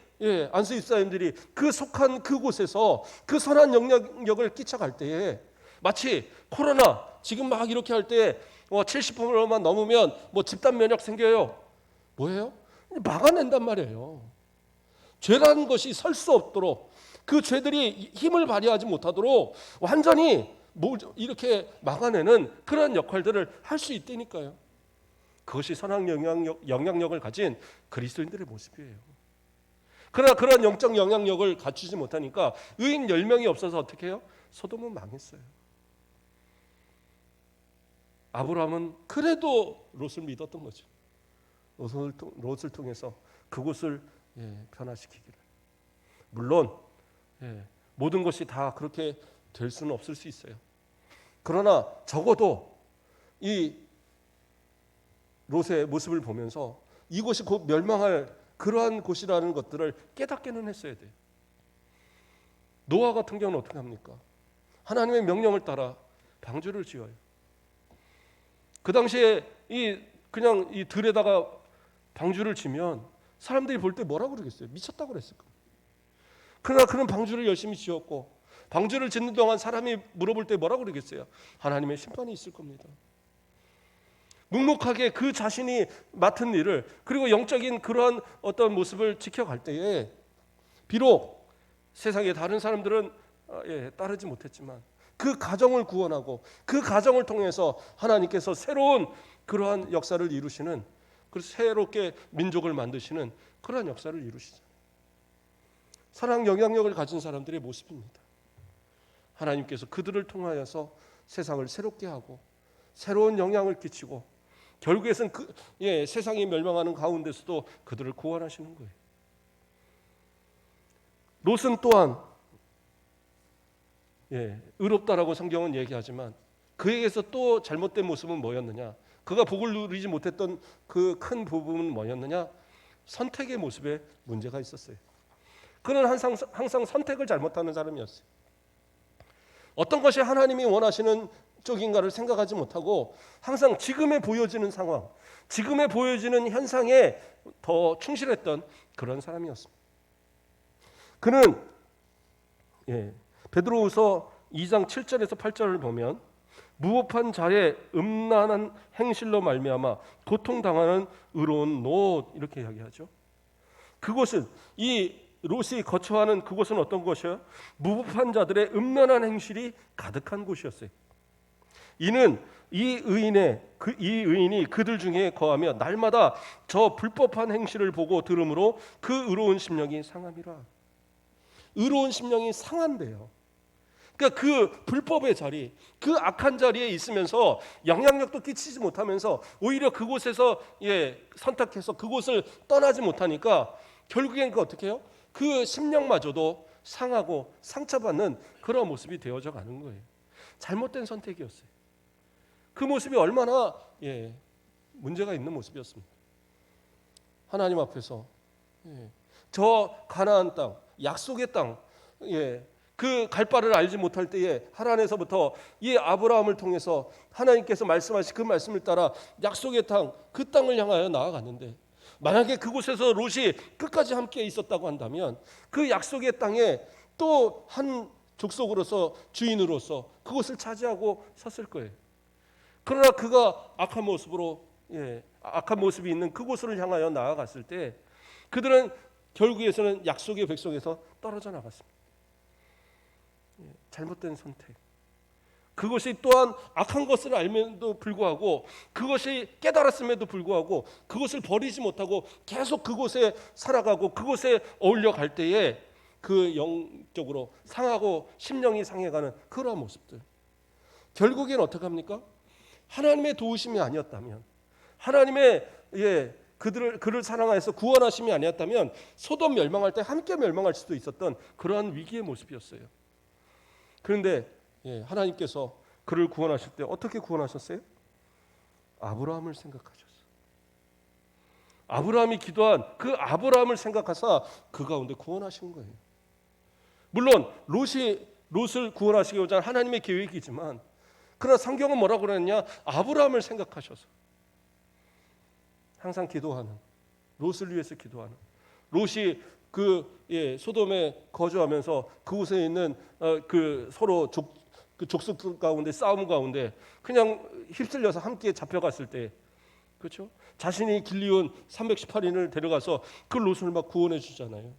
안수 집사님들이 그 속한 그곳에서 그 선한 영향력을 끼쳐갈 때에 마치 코로나 지금 막 이렇게 할 때 70%만 넘으면 뭐 집단 면역 생겨요. 뭐예요? 막아낸단 말이에요. 죄라는 것이 설 수 없도록, 그 죄들이 힘을 발휘하지 못하도록 완전히 이렇게 막아내는 그런 역할들을 할 수 있다니까요. 그것이 선한 영향력을 가진 그리스도인들의 모습이에요. 그러나 그런 영적 영향력을 갖추지 못하니까 의인 10명이 없어서 어떻게 해요? 소돔은 망했어요. 아브라함은 그래도 롯을 믿었던 거죠. 롯을 통해서 그곳을 변화시키기를. 물론 모든 것이 다 그렇게 될 수는 없을 수 있어요. 그러나 적어도 이 롯의 모습을 보면서 이곳이 곧 멸망할 그러한 곳이라는 것들을 깨닫게는 했어야 돼요. 노아 같은 경우는 어떻게 합니까? 하나님의 명령을 따라 방주를 지어요. 그 당시에 그냥 이 들에다가 방주를 지면 사람들이 볼 때 뭐라고 그러겠어요? 미쳤다고 그랬을 겁니다. 그러나 그런 방주를 열심히 지었고 방주를 짓는 동안 사람이 물어볼 때 뭐라고 그러겠어요? 하나님의 심판이 있을 겁니다. 묵묵하게 그 자신이 맡은 일을, 그리고 영적인 그러한 어떤 모습을 지켜갈 때에 비록 세상의 다른 사람들은 따르지 못했지만 그 가정을 구원하고 그 가정을 통해서 하나님께서 새로운 그러한 역사를 이루시는, 새롭게 민족을 만드시는 그러한 역사를 이루시잖아요. 선한 영향력을 가진 사람들의 모습입니다. 하나님께서 그들을 통하여서 세상을 새롭게 하고 새로운 영향을 끼치고 결국에는 세상이 멸망하는 가운데서도 그들을 구원하시는 거예요. 롯은 또한 의롭다라고 성경은 얘기하지만 그에게서 또 잘못된 모습은 뭐였느냐? 그가 복을 누리지 못했던 그 큰 부분은 뭐였느냐? 선택의 모습에 문제가 있었어요. 그는 항상 선택을 잘못하는 사람이었어요. 어떤 것이 하나님이 원하시는 쪽인가를 생각하지 못하고 항상 지금에 보여지는 상황, 지금에 보여지는 현상에 더 충실했던 그런 사람이었습니다. 그는 베드로후서 2장 7절에서 8절을 보면 무법한 자의 음란한 행실로 말미암아 고통당하는 의로운 롯, 이렇게 이야기하죠. 그곳은, 이 롯이 거처하는 그곳은 어떤 곳이에요? 무법한 자들의 음란한 행실이 가득한 곳이었어요. 이는 이 의인이 그들 중에 거하며 날마다 저 불법한 행실을 보고 들으므로 그 의로운 심령이 상함이라. 의로운 심령이 상한대요. 그러니까 그 불법의 자리, 그 악한 자리에 있으면서 영향력도 끼치지 못하면서 오히려 그곳에서 선택해서 그곳을 떠나지 못하니까 결국엔 그 어떻게 해요? 그 심령마저도 상하고 상처받는 그런 모습이 되어져 가는 거예요. 잘못된 선택이었어요. 그 모습이 얼마나 문제가 있는 모습이었습니다. 하나님 앞에서 저 가나안 땅, 약속의 땅, 그 갈 바를 알지 못할 때에 하나님에서부터 이 아브라함을 통해서 하나님께서 말씀하신 그 말씀을 따라 약속의 땅, 그 땅을 향하여 나아갔는데, 만약에 그곳에서 롯이 끝까지 함께 있었다고 한다면 그 약속의 땅에 또 한 족속으로서, 주인으로서 그곳을 차지하고 섰을 거예요. 그러나 그가 악한 모습이 있는 그곳을 향하여 나아갔을 때 그들은 결국에서는 약속의 백성에서 떨어져 나갔습니다. 잘못된 선택. 그것이 또한 악한 것을 알면도 불구하고, 그것이 깨달았음에도 불구하고 그것을 버리지 못하고 계속 그곳에 살아가고 그곳에 어울려 갈 때에 그 영적으로 상하고 심령이 상해가는 그러한 모습들. 결국엔 어떻게 합니까? 하나님의 도우심이 아니었다면, 하나님의 그를 사랑하여서 구원하심이 아니었다면 소돔 멸망할 때 함께 멸망할 수도 있었던 그러한 위기의 모습이었어요. 그런데 하나님께서 그를 구원하실 때 어떻게 구원하셨어요? 아브라함을 생각하셨어요. 아브라함이 기도한 그 아브라함을 생각하사 그 가운데 구원하신 거예요. 물론 롯을 구원하시고자 하는 하나님의 계획이지만, 그러나 성경은 뭐라고 그러느냐? 아브라함을 생각하셔서 항상 기도하는, 롯을 위해서 기도하는, 롯이 소돔에 거주하면서 그곳에 있는 그 서로 족속 가운데 싸움 가운데 그냥 휩쓸려서 함께 잡혀갔을 때, 그렇죠? 자신이 길리온 318인을 데려가서 그 롯을 막 구원해 주잖아요.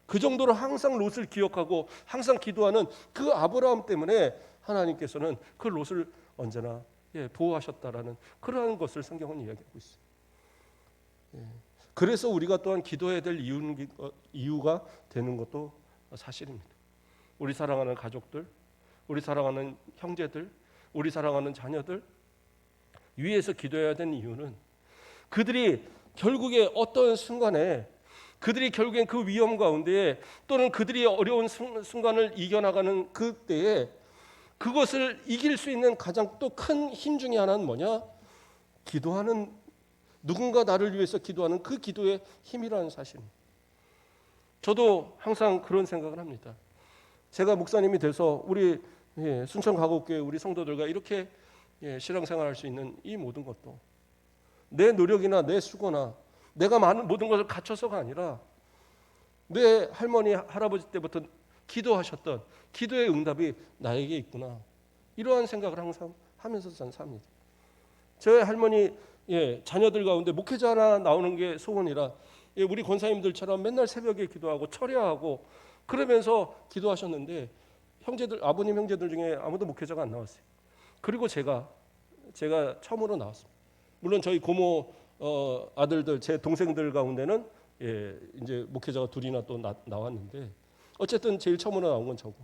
그 정도로 항상 롯을 기억하고 항상 기도하는 그 아브라함 때문에 하나님께서는 그 롯을 언제나 보호하셨다라는 그러한 것을 성경은 이야기하고 있어요. 그래서 우리가 또한 기도해야 될 이유가 되는 것도 사실입니다. 우리 사랑하는 가족들, 우리 사랑하는 형제들, 우리 사랑하는 자녀들 위해서 기도해야 되는 이유는, 그들이 결국에 어떤 순간에, 그들이 결국엔 그 위험 가운데 또는 그들이 어려운 순간을 이겨나가는 그때에 그것을 이길 수 있는 가장 또 큰 힘 중에 하나는 뭐냐? 기도하는, 누군가 나를 위해서 기도하는 그 기도의 힘이라는 사실입니다. 저도 항상 그런 생각을 합니다. 제가 목사님이 돼서 우리 순천 가곡교회 우리 성도들과 이렇게 신앙생활할 수 있는 이 모든 것도 내 노력이나 내 수고나 내가 많은 모든 것을 갖춰서가 아니라 내 할머니 할아버지 때부터 기도하셨던 기도의 응답이 나에게 있구나, 이러한 생각을 항상 하면서 저는 삽니다. 저희 할머니 자녀들 가운데 목회자 하나 나오는 게 소원이라 우리 권사님들처럼 맨날 새벽에 기도하고 철야하고 그러면서 기도하셨는데, 아버님 형제들 중에 아무도 목회자가 안 나왔어요. 그리고 제가 처음으로 나왔습니다. 물론 저희 고모 아들들, 제 동생들 가운데는 이제 목회자가 둘이나 또 나왔는데, 어쨌든 제일 처음으로 나온 건 저고.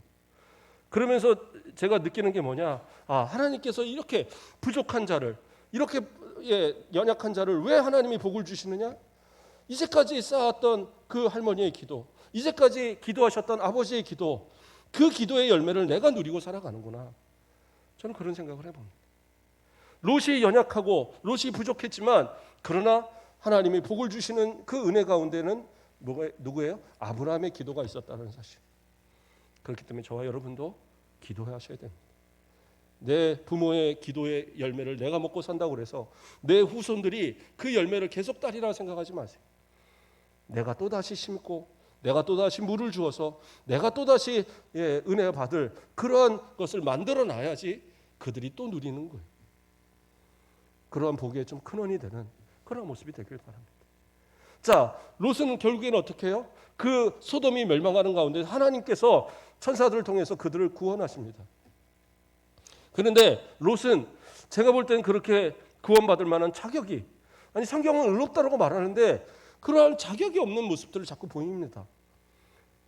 그러면서 제가 느끼는 게 뭐냐? 하나님께서 이렇게 부족한 자를, 이렇게 연약한 자를 왜 하나님이 복을 주시느냐? 이제까지 쌓았던 그 할머니의 기도, 이제까지 기도하셨던 아버지의 기도, 그 기도의 열매를 내가 누리고 살아가는구나. 저는 그런 생각을 해봅니다. 롯이 연약하고 롯이 부족했지만, 그러나 하나님이 복을 주시는 그 은혜 가운데는 누구예요? 아브라함의 기도가 있었다는 사실. 그렇기 때문에 저와 여러분도 기도하셔야 됩니다. 내 부모의 기도의 열매를 내가 먹고 산다고 그래서 내 후손들이 그 열매를 계속 따리라 생각하지 마세요. 내가 또다시 심고 내가 또다시 물을 주어서 내가 또다시 은혜 받을 그러한 것을 만들어 놔야지 그들이 또 누리는 거예요. 그러한 복에 좀 근원이 되는 그런 모습이 되길 바랍니다. 자, 롯은 결국에는 어떻게 해요? 그 소돔이 멸망하는 가운데 하나님께서 천사들을 통해서 그들을 구원하십니다. 그런데 롯은 제가 볼 때는 그렇게 구원받을 만한 자격이, 아니 성경은 의롭다라고 말하는데 그러한 자격이 없는 모습들을 자꾸 보입니다.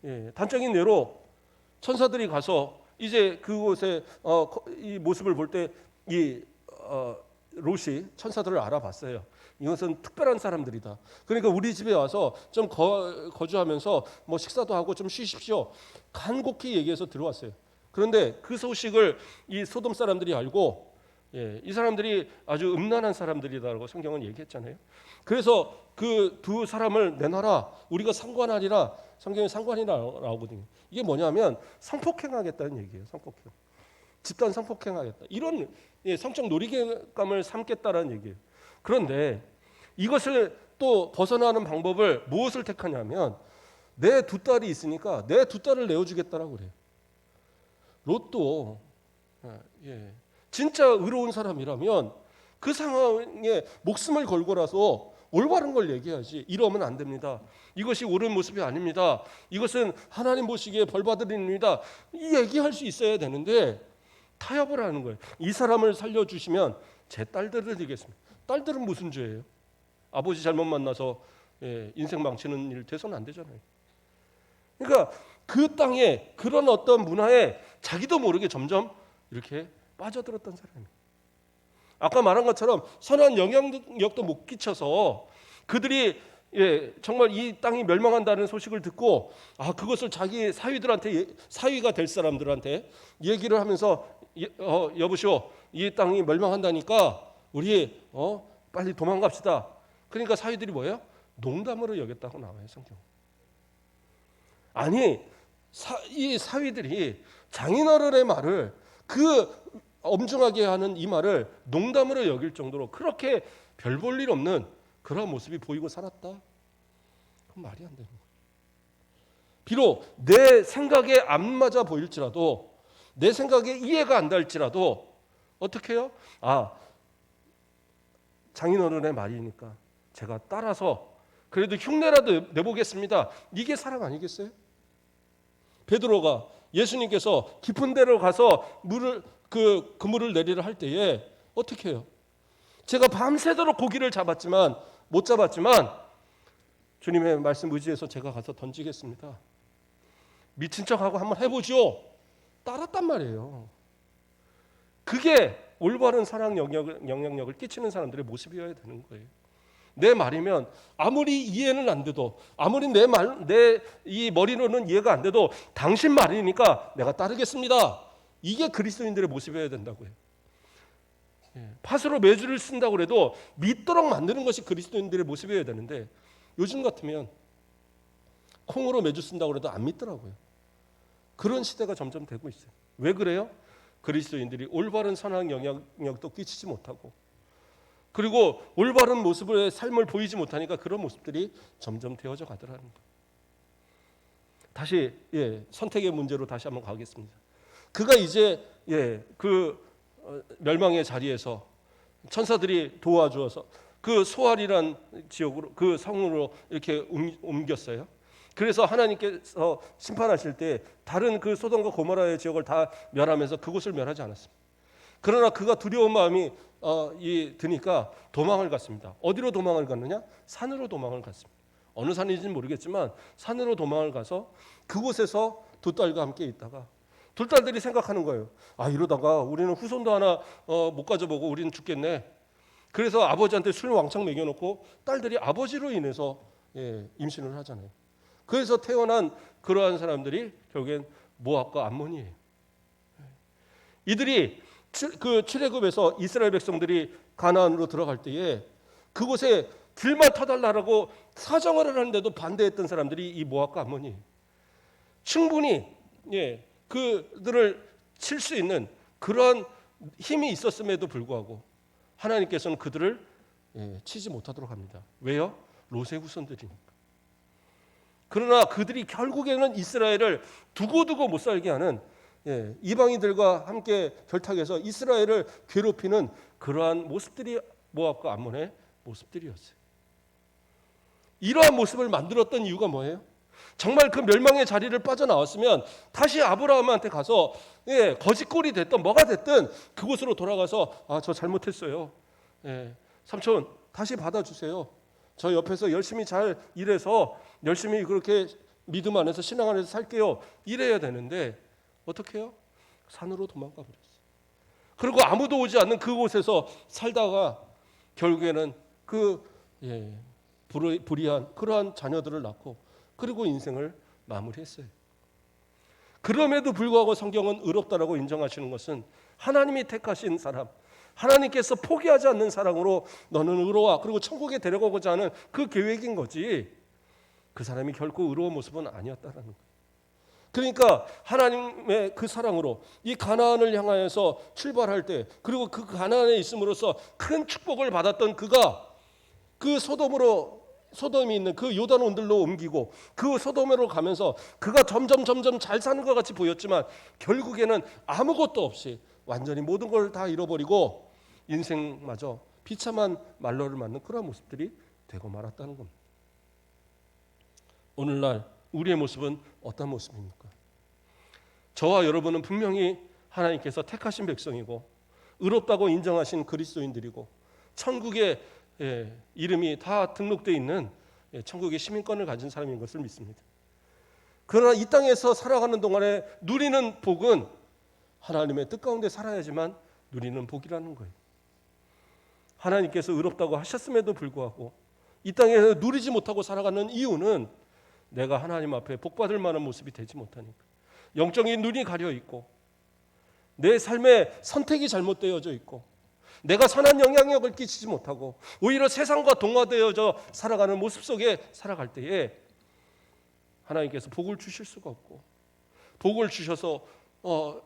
예, 단적인 예로 천사들이 가서 이제 그곳에 이 모습을 볼 때 이 롯이 천사들을 알아봤어요. 이것은 특별한 사람들이다. 그러니까 우리 집에 와서 좀 거주하면서 뭐 식사도 하고 좀 쉬십시오. 간곡히 얘기해서 들어왔어요. 그런데 그 소식을 이 소돔 사람들이 알고, 예, 이 사람들이 아주 음란한 사람들이다라고 성경은 얘기했잖아요. 그래서 그 두 사람을 내놔라, 우리가 상관하리라. 성경에 상관이라 나오거든요. 이게 뭐냐면 성폭행하겠다는 얘기예요. 성폭행, 집단 성폭행하겠다, 이런, 예, 성적 놀이감을 삼겠다라는 얘기예요. 그런데 이것을 또 벗어나는 방법을 무엇을 택하냐면 내 두 딸이 있으니까 내 두 딸을 내어주겠다라고 그래요. 롯도 예, 진짜 의로운 사람이라면 그 상황에 목숨을 걸고라서 올바른 걸 얘기하지, 이러면 안 됩니다, 이것이 옳은 모습이 아닙니다, 이것은 하나님 보시기에 벌받을 일입니다, 이 얘기할 수 있어야 되는데 타협을 하는 거예요. 이 사람을 살려주시면 제 딸들을 드리겠습니다. 딸들은 무슨 죄예요? 아버지 잘못 만나서, 예, 인생 망치는 일 돼서는 안 되잖아요. 그러니까 그 땅에 그런 어떤 문화에 자기도 모르게 점점 이렇게 빠져들었던 사람이에요. 아까 말한 것처럼 선한 영향력도 못 끼쳐서 그들이, 예, 정말 이 땅이 멸망한다는 소식을 듣고 그것을 자기 사위들한테, 사위가 될 사람들한테 얘기를 하면서 여보시오, 이 땅이 멸망한다니까 우리 빨리 도망갑시다. 그러니까 사위들이 뭐예요? 농담으로 여겼다고 나와요, 성경. 아니 이 사위들이 장인어른의 말을, 그 엄중하게 하는 이 말을 농담으로 여길 정도로 그렇게 별 볼 일 없는 그런 모습이 보이고 살았다? 그건 말이 안 되는 거예요. 비록 내 생각에 안 맞아 보일지라도, 내 생각에 이해가 안 될지라도 어떻게 해요? 장인어른의 말이니까 제가 따라서 그래도 흉내라도 내보겠습니다. 이게 사랑 아니겠어요? 베드로가 예수님께서 깊은 데로 가서 물을 그물을 내리려 할 때에 어떻게 해요? 제가 밤새도록 고기를 잡았지만 못 잡았지만 주님의 말씀 의지해서 제가 가서 던지겠습니다. 미친 척하고 한번 해보죠. 따랐단 말이에요. 그게 올바른 사랑 영향력을 끼치는 사람들의 모습이어야 되는 거예요. 내 말이면 아무리 이해는 안 돼도, 아무리 내 이 머리로는 이해가 안 돼도 당신 말이니까 내가 따르겠습니다. 이게 그리스도인들의 모습이어야 된다고요. 팥으로 메주를 쓴다고 해도 믿도록 만드는 것이 그리스도인들의 모습이어야 되는데 요즘 같으면 콩으로 메주 쓴다고 해도 안 믿더라고요. 그런 시대가 점점 되고 있어요. 왜 그래요? 그리스도인들이 올바른 선한 영향력도 끼치지 못하고, 그리고 올바른 모습의 삶을 보이지 못하니까 그런 모습들이 점점 되어져 가더라는 거예요. 다시, 선택의 문제로 다시 한번 가겠습니다. 그가 이제, 멸망의 자리에서 천사들이 도와주어서 그 소알이란 지역으로, 그 성으로 이렇게 옮겼어요. 그래서 하나님께서 심판하실 때 다른 그 소돔과 고모라의 지역을 다 멸하면서 그곳을 멸하지 않았습니다. 그러나 그가 두려운 마음이 드니까 도망을 갔습니다. 어디로 도망을 갔느냐? 산으로 도망을 갔습니다. 어느 산인지는 모르겠지만 산으로 도망을 가서 그곳에서 두 딸과 함께 있다가 둘 딸들이 생각하는 거예요. 이러다가 우리는 후손도 하나 못 가져보고 우리는 죽겠네. 그래서 아버지한테 술 왕창 먹여놓고 딸들이 아버지로 인해서 임신을 하잖아요. 그래서 태어난 그러한 사람들이 결국엔 모압과 암몬이에요. 이들이 그 출애굽에서 이스라엘 백성들이 가나안으로 들어갈 때에 그곳에 길만 터달라고 사정을 하는데도 반대했던 사람들이 이 모압과 암몬이에요. 충분히 그들을 칠 수 있는 그런 힘이 있었음에도 불구하고 하나님께서는 그들을 치지 못하도록 합니다. 왜요? 롯의 후손들이니까. 그러나 그들이 결국에는 이스라엘을 두고두고 못 살게 하는 이방인들과 함께 결탁해서 이스라엘을 괴롭히는 그러한 모습들이 모압과 암몬의 모습들이었어요. 이러한 모습을 만들었던 이유가 뭐예요? 정말 그 멸망의 자리를 빠져나왔으면 다시 아브라함한테 가서 거짓골이 됐든 뭐가 됐든 그곳으로 돌아가서 저 잘못했어요. 삼촌 다시 받아주세요. 저 옆에서 열심히 잘 일해서 열심히 그렇게 믿음 안에서 신앙 안에서 살게요. 이래야 되는데 어떻게 해요? 산으로 도망가 버렸어요. 그리고 아무도 오지 않는 그곳에서 살다가 결국에는 불의한 그러한 자녀들을 낳고 그리고 인생을 마무리했어요. 그럼에도 불구하고 성경은 의롭다라고 인정하시는 것은 하나님이 택하신 사람, 하나님께서 포기하지 않는 사랑으로 너는 의로워 그리고 천국에 데려가고자 하는 그 계획인 거지, 그 사람이 결코 의로운 모습은 아니었다라는 거예요. 그러니까 하나님의 그 사랑으로 이 가나안을 향하여서 출발할 때, 그리고 그 가나안에 있음으로써 큰 축복을 받았던 그가 그 소돔이 있는 그 요단 온들로 옮기고 그 소돔으로 가면서 그가 점점 잘 사는 것 같이 보였지만 결국에는 아무것도 없이 완전히 모든 걸 다 잃어버리고 인생마저 비참한 말로를 맞는 그런 모습들이 되고 말았다는 겁니다. 오늘날 우리의 모습은 어떤 모습입니까? 저와 여러분은 분명히 하나님께서 택하신 백성이고 의롭다고 인정하신 그리스도인들이고 천국에 이름이 다 등록되어 있는 천국의 시민권을 가진 사람인 것을 믿습니다. 그러나 이 땅에서 살아가는 동안에 누리는 복은 하나님의 뜻 가운데 살아야지만 누리는 복이라는 거예요. 하나님께서 의롭다고 하셨음에도 불구하고 이 땅에서 누리지 못하고 살아가는 이유는 내가 하나님 앞에 복받을 만한 모습이 되지 못하니까, 영적인 눈이 가려 있고 내 삶의 선택이 잘못되어져 있고 내가 선한 영향력을 끼치지 못하고 오히려 세상과 동화되어져 살아가는 모습 속에 살아갈 때에 하나님께서 복을 주실 수가 없고, 복을 주셔서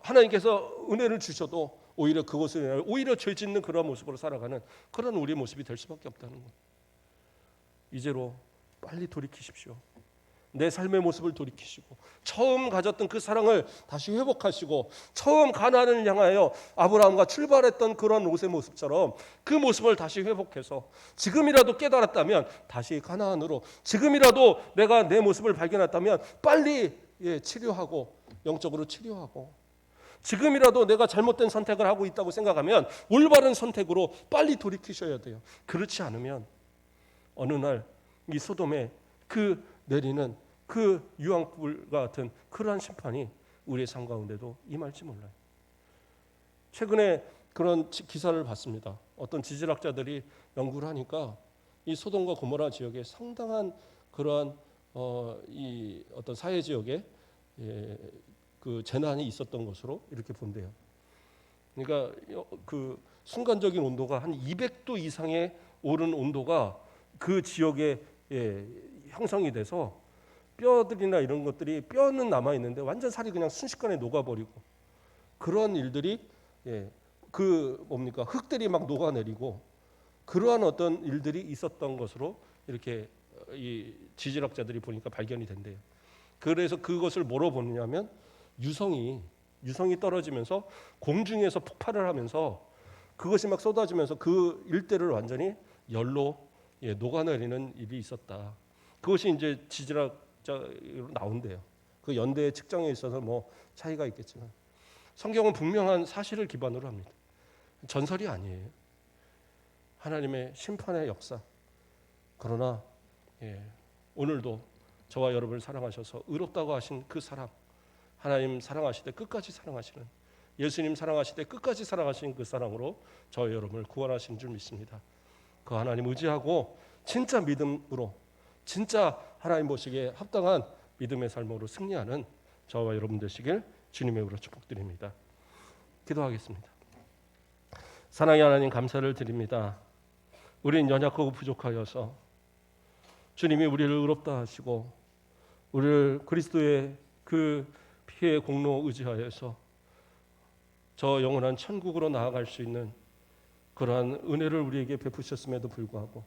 하나님께서 은혜를 주셔도 오히려 그것을 오히려 죄 짓는 그런 모습으로 살아가는 그런 우리의 모습이 될 수밖에 없다는 거예요. 이제로 빨리 돌이키십시오. 내 삶의 모습을 돌이키시고 처음 가졌던 그 사랑을 다시 회복하시고 처음 가나안을 향하여 아브라함과 출발했던 그런 롯의 모습처럼 그 모습을 다시 회복해서 지금이라도 깨달았다면 다시 가나안으로, 지금이라도 내가 내 모습을 발견했다면 빨리 치료하고 영적으로 치료하고, 지금이라도 내가 잘못된 선택을 하고 있다고 생각하면 올바른 선택으로 빨리 돌이키셔야 돼요. 그렇지 않으면 어느 날 이 소돔에 그 내리는 그 유황불과 같은 그러한 심판이 우리의 삶 가운데도 임할지 몰라요. 최근에 그런 기사를 봤습니다. 어떤 지질학자들이 연구를 하니까 이 소돔과 고모라 지역에 상당한 그러한 이 어떤 사회 지역에 그 재난이 있었던 것으로 이렇게 본대요. 그러니까 그 순간적인 온도가 한 200도 이상의 오른 온도가 그 지역에 형성이 돼서 뼈들이나 이런 것들이, 뼈는 남아 있는데 완전 살이 그냥 순식간에 녹아버리고, 그런 일들이 흙들이 막 녹아내리고 그러한 어떤 일들이 있었던 것으로 이렇게 이 지질학자들이 보니까 발견이 된대요. 그래서 그것을 뭐로 보느냐면 유성이 떨어지면서 공중에서 폭발을 하면서 그것이 막 쏟아지면서 그 일대를 완전히 열로 녹아내리는 일이 있었다. 그것이 이제 지질학자로 나온대요. 그 연대의 측정에 있어서 뭐 차이가 있겠지만 성경은 분명한 사실을 기반으로 합니다. 전설이 아니에요. 하나님의 심판의 역사. 그러나 오늘도 저와 여러분을 사랑하셔서 의롭다고 하신 그 사랑, 하나님 사랑하실 때 끝까지 사랑하시는, 예수님 사랑하실 때 끝까지 사랑하신 그 사랑으로 저와 여러분을 구원하신 줄 믿습니다. 그 하나님 의지하고 진짜 믿음으로, 진짜 하나님 보시기에 합당한 믿음의 삶으로 승리하는 저와 여러분 되시길 주님의 이름으로 축복드립니다. 기도하겠습니다. 사랑의 하나님, 감사를 드립니다. 우리는 연약하고 부족하여서 주님이 우리를 의롭다 하시고 우리를 그리스도의 그 피의 공로 의지하여서 저 영원한 천국으로 나아갈 수 있는 그러한 은혜를 우리에게 베푸셨음에도 불구하고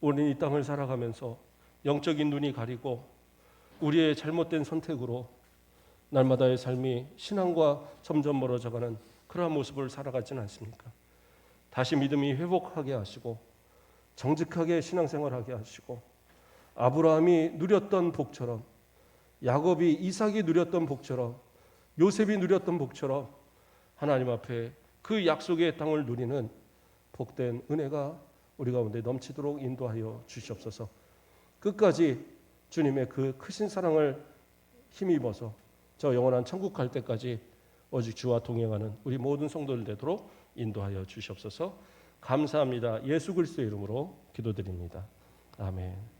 우리는 이 땅을 살아가면서 영적인 눈이 가리고 우리의 잘못된 선택으로 날마다의 삶이 신앙과 점점 멀어져가는 그러한 모습을 살아가지는 않습니까? 다시 믿음이 회복하게 하시고 정직하게 신앙생활하게 하시고 아브라함이 누렸던 복처럼, 야곱이 이삭이 누렸던 복처럼, 요셉이 누렸던 복처럼 하나님 앞에 그 약속의 땅을 누리는 복된 은혜가 우리 가운데 넘치도록 인도하여 주시옵소서. 끝까지 주님의 그 크신 사랑을 힘입어서 저 영원한 천국 갈 때까지 오직 주와 동행하는 우리 모든 성도들 되도록 인도하여 주시옵소서. 감사합니다. 예수 그리스도의 이름으로 기도드립니다. 아멘.